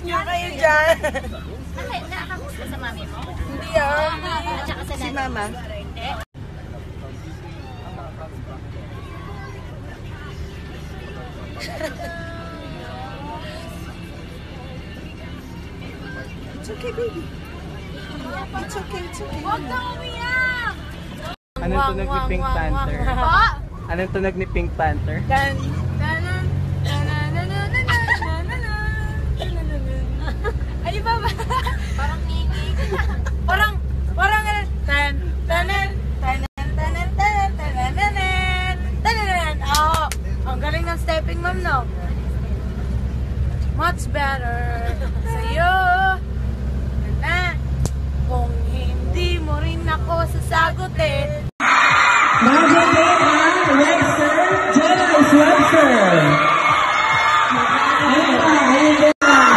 nyo kayo dyan. Nakakagusto sa mami mo? Hindi ah. Si mama. It's okay, baby. It's okay, it's okay. Huwag kang umiyak! Anong tunog ni Pink Panther? Anong tunog ni Pink Panther? Ay, ba ba? Parang nginging. Parang oh, ang galing ng stepping mom, no? Much better sa'yo na kung hindi mo rin ako sasagutin. Webster, Jennifer Webster.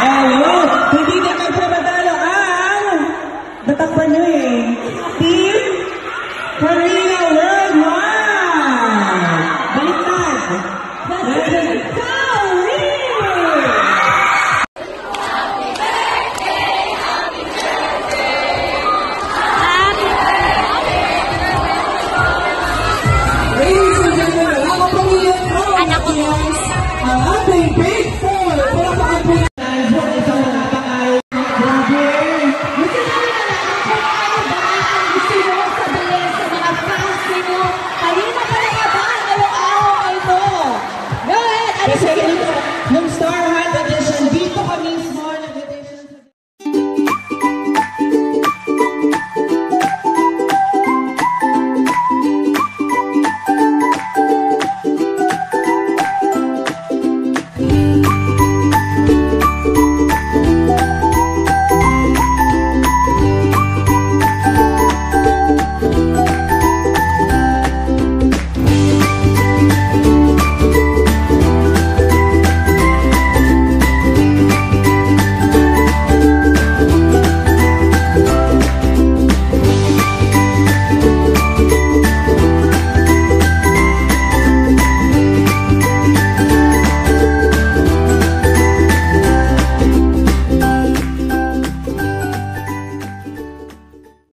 Hello, hindi na magpapadalo ang natakpan nyo eh. Team Karina Worldwide. Baliktad. Let's go! Ladies and gentlemen, ang pamilya ko ang ating